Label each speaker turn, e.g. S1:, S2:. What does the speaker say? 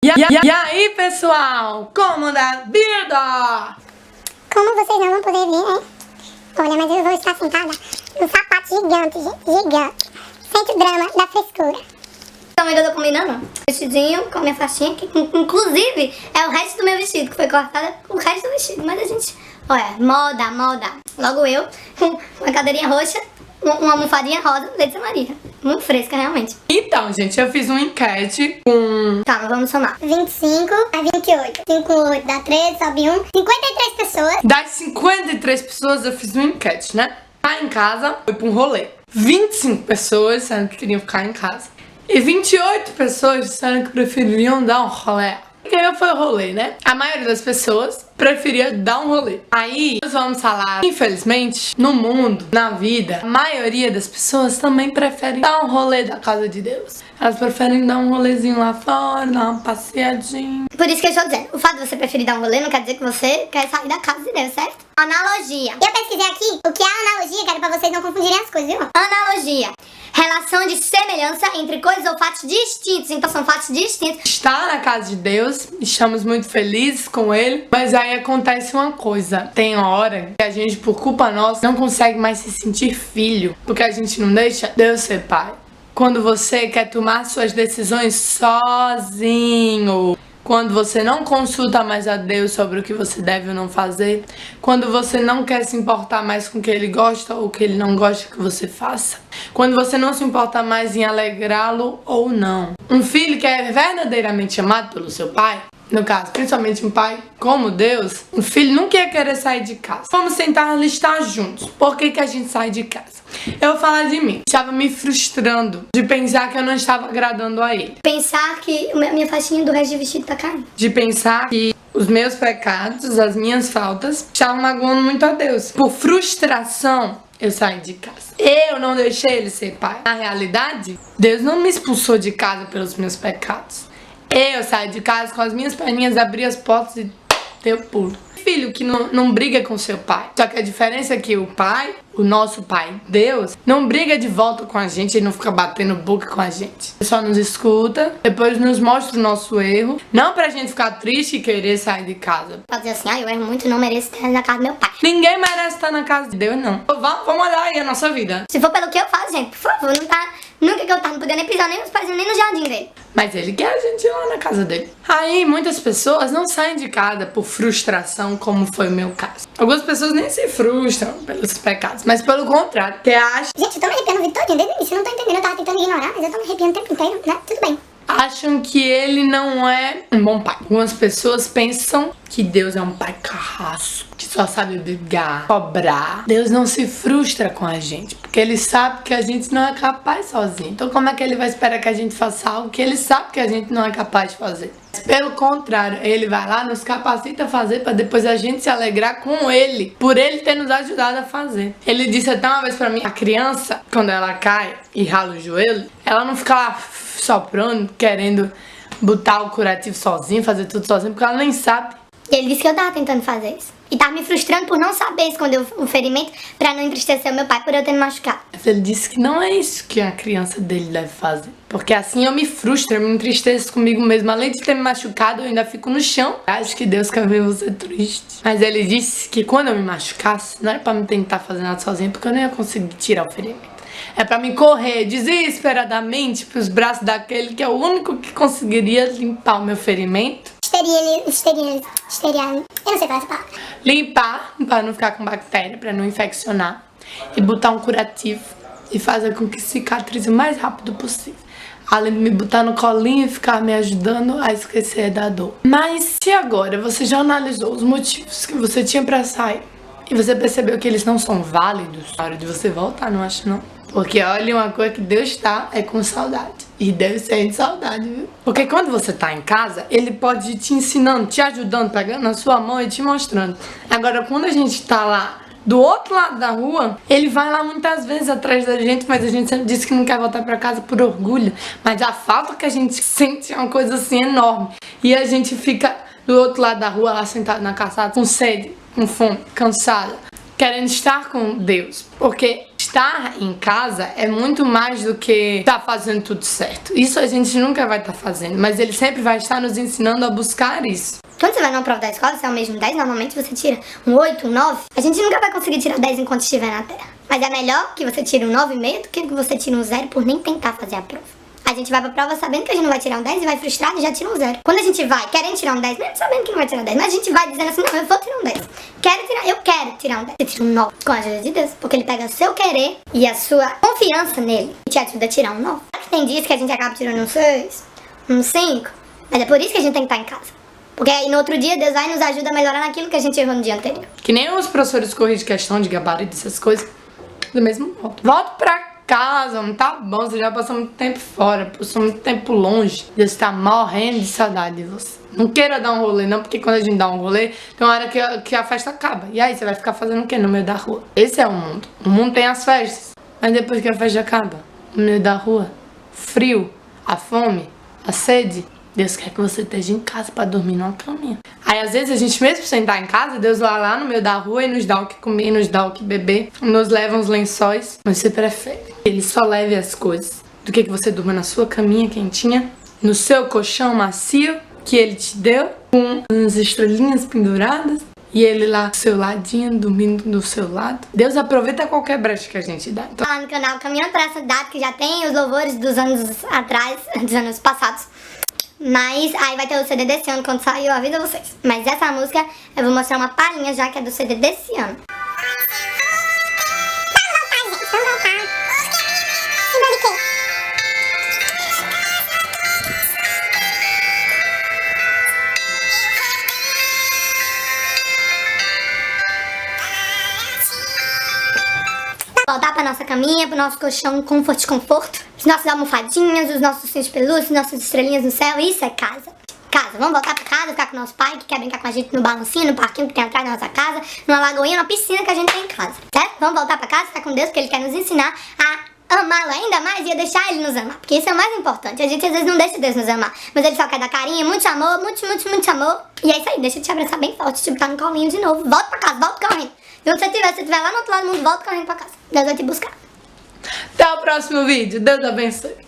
S1: E aí, pessoal? Como da vida?
S2: Como vocês não vão poder ver, né? Olha, mas eu vou estar sentada num sapato gigante, gente, gigante. Sente o drama da frescura.
S3: Como é que eu tô combinando? Vestidinho com a minha faixinha, que inclusive é o resto do meu vestido, que foi cortado o resto do vestido. Mas a gente, olha, moda. Logo eu, com uma cadeirinha roxa, uma almofadinha rosa, Letícia Maria. Muito fresca, realmente.
S1: Então, gente, eu fiz uma enquete com...
S3: Calma, vamos somar.
S2: 25 a 28. 5 com 8 dá 13, sobe 1. 53 pessoas.
S1: Das 53 pessoas, eu fiz uma enquete, né? Tá em casa, foi pra um rolê. 25 pessoas disseram que queriam ficar em casa. E 28 pessoas disseram que prefeririam dar um rolê. E aí foi o rolê, né? A maioria das pessoas preferia dar um rolê. Aí, nós vamos falar, infelizmente, no mundo, na vida, a maioria das pessoas também preferem dar um rolê da casa de Deus. Elas preferem dar um rolezinho lá fora, dar uma passeadinha.
S3: Por isso que eu estou dizendo, o fato de você preferir dar um rolê não quer dizer que você quer sair da casa de Deus, certo? Analogia.
S2: Eu pesquisei aqui o que é analogia, cara, pra vocês não confundirem as coisas, viu?
S3: Analogia. Relação de semelhança entre coisas ou fatos distintos. Então são fatos distintos.
S1: Está na casa de Deus, estamos muito felizes com Ele, mas aí acontece uma coisa. Tem uma hora que a gente, por culpa nossa, não consegue mais se sentir filho, porque a gente não deixa Deus ser pai. Quando você quer tomar suas decisões sozinho, quando você não consulta mais a Deus sobre o que você deve ou não fazer, quando você não quer se importar mais com o que Ele gosta ou o que Ele não gosta que você faça, quando você não se importa mais em alegrá-lo ou não. Um filho que é verdadeiramente amado pelo seu pai, no caso, principalmente um pai como Deus, um filho nunca ia querer sair de casa. Vamos tentar listar juntos. Por que a gente sai de casa? Eu vou falar de mim. Estava me frustrando de pensar que eu não estava agradando a Ele.
S3: Pensar que minha faixinha do resto de vestido tá caindo.
S1: De pensar que os meus pecados, as minhas faltas, estavam magoando muito a Deus. Por frustração, eu saí de casa. Eu não deixei Ele ser pai. Na realidade, Deus não me expulsou de casa pelos meus pecados. Eu saí de casa com as minhas perninhas, abri as portas e deu pulo. Filho que não briga com seu pai. Só que a diferença é que o pai, o nosso pai, Deus, não briga de volta com a gente, ele não fica batendo boca com a gente. Ele só nos escuta, depois nos mostra o nosso erro. Não pra gente ficar triste e querer sair de casa.
S3: Pode dizer assim, eu erro muito, não mereço estar na casa do meu pai.
S1: Ninguém merece estar na casa de Deus, não. Vamos olhar aí a nossa vida.
S3: Se for pelo que eu faço, gente, por favor, não tá... Nunca que eu tava, não podia nem pisar nem nos pais, nem no jardim dele.
S1: Mas ele quer a gente ir lá na casa dele. Aí muitas pessoas não saem de casa por frustração, como foi o meu caso. Algumas pessoas nem se frustram pelos pecados, mas pelo contrário, que acham...
S2: Gente, eu tô me arrepiando o vídeo todinho desde o início. Eu não tô entendendo, eu tava tentando ignorar, mas eu tô me arrepiando o tempo inteiro, né? Tudo bem.
S1: Acham que ele não é um bom pai. Algumas pessoas pensam que Deus é um pai carrasco, que só sabe brigar, cobrar. Deus não se frustra com a gente, porque Ele sabe que a gente não é capaz sozinho. Então como é que Ele vai esperar que a gente faça algo que Ele sabe que a gente não é capaz de fazer? Pelo contrário, Ele vai lá, nos capacita a fazer para depois a gente se alegrar com Ele, por Ele ter nos ajudado a fazer. Ele disse até uma vez pra mim, a criança, quando ela cai e rala o joelho, ela não fica lá soprando, querendo botar o curativo sozinho, fazer tudo sozinho, porque ela nem sabe.
S3: E ele disse que eu tava tentando fazer isso. E tava me frustrando por não saber esconder o ferimento pra não entristecer o meu pai por eu ter me machucado.
S1: Mas ele disse que não é isso que a criança dele deve fazer. Porque assim eu me frustro, eu me entristeço comigo mesmo. Além de ter me machucado, eu ainda fico no chão. Acho que Deus quer ver você triste. Mas ele disse que quando eu me machucasse, não era pra me tentar fazer nada sozinho, porque eu não ia conseguir tirar o ferimento. É pra me correr desesperadamente pros braços daquele que é o único que conseguiria limpar o meu ferimento.
S2: Eu não sei falar essa palavra.
S1: Limpar, pra não ficar com bactéria, pra não infeccionar. E botar um curativo e fazer com que cicatrize o mais rápido possível. Além de me botar no colinho e ficar me ajudando a esquecer da dor. Mas se agora você já analisou os motivos que você tinha pra sair e você percebeu que eles não são válidos, na hora de você voltar, não acho não. Porque olha, uma coisa que Deus tá é com saudade. E Deus sente saudade, viu? Porque quando você tá em casa, Ele pode ir te ensinando, te ajudando, pegando na sua mão e te mostrando. Agora, quando a gente tá lá do outro lado da rua, Ele vai lá muitas vezes atrás da gente, mas a gente sempre diz que não quer voltar pra casa por orgulho. Mas a falta que a gente sente é uma coisa assim enorme. E a gente fica do outro lado da rua, lá sentado na calçada, com sede, com fome, cansada, querendo estar com Deus. Porque Estar em casa é muito mais do que estar fazendo tudo certo. Isso a gente nunca vai estar fazendo, mas ele sempre vai estar nos ensinando a buscar isso.
S3: Quando você vai numa prova da escola, você é o mesmo 10, normalmente você tira um 8, um 9. A gente nunca vai conseguir tirar 10 enquanto estiver na Terra. Mas é melhor que você tire um 9,5 do que você tire um 0 por nem tentar fazer a prova. A gente vai pra prova sabendo que a gente não vai tirar um 10 e vai frustrado e já tira um 0. Quando a gente vai querendo tirar um 10, mesmo sabendo que não vai tirar um 10, mas a gente vai dizendo assim, não, eu vou tirar um 10. Eu quero tirar um 10. Você tira um 9 com a ajuda de Deus, porque ele pega o seu querer e a sua confiança nele e te ajuda a tirar um 9. Tem dias que a gente acaba tirando um 6, um 5, mas é por isso que a gente tem que estar em casa. Porque aí no outro dia Deus vai e nos ajuda a melhorar naquilo que a gente errou no dia anterior.
S1: Que nem os professores corrigem questão de gabarito, essas coisas, do mesmo modo. Volta pra casa, não tá bom, você já passou muito tempo fora, passou muito tempo longe. Deus tá morrendo de saudade de você. Não queira dar um rolê não, porque quando a gente dá um rolê, tem uma hora que a festa acaba. E aí você vai ficar fazendo o quê no meio da rua? Esse é o mundo. O mundo tem as festas, mas depois que a festa acaba, no meio da rua, frio, a fome, a sede, Deus quer que você esteja em casa pra dormir numa caminha. Aí às vezes a gente mesmo sem estar em casa, Deus vai lá no meio da rua e nos dá o que comer, nos dá o que beber, nos leva uns lençóis. Mas você prefere que Ele só leve as coisas do que você durma na sua caminha quentinha, no seu colchão macio que Ele te deu, com umas estrelinhas penduradas, e Ele lá do seu ladinho, dormindo do seu lado. Deus aproveita qualquer brecha que a gente dá. Então,
S3: Lá no canal Caminhando para essa Cidade, que já tem os louvores dos anos atrás, dos anos passados. Mas aí vai ter o CD desse ano quando sair, eu aviso vocês. Mas essa música eu vou mostrar uma palhinha já que é do CD desse ano.
S2: Vamos voltar. Símbolo de quê?
S3: Voltar pra nossa caminha, pro nosso colchão conforto. Os nossos almofadinhas, os nossos ursinhos de pelúcia, nossas estrelinhas no céu, isso é casa. Casa, vamos voltar pra casa, ficar com o nosso pai, que quer brincar com a gente no balancinho, no parquinho que tem atrás da nossa casa, numa lagoinha, numa piscina que a gente tem em casa, certo? Vamos voltar pra casa, ficar com Deus, porque Ele quer nos ensinar a amá-lo ainda mais e a deixar Ele nos amar, porque isso é o mais importante. A gente às vezes não deixa Deus nos amar, mas Ele só quer dar carinho, muito amor, muito amor. E é isso aí, deixa Ele te abraçar bem forte, te botar no colinho de novo. Volta pra casa, volta correndo. E onde você estiver lá no outro lado do mundo, volta correndo pra casa. Deus vai te buscar.
S1: até o próximo vídeo. Deus abençoe.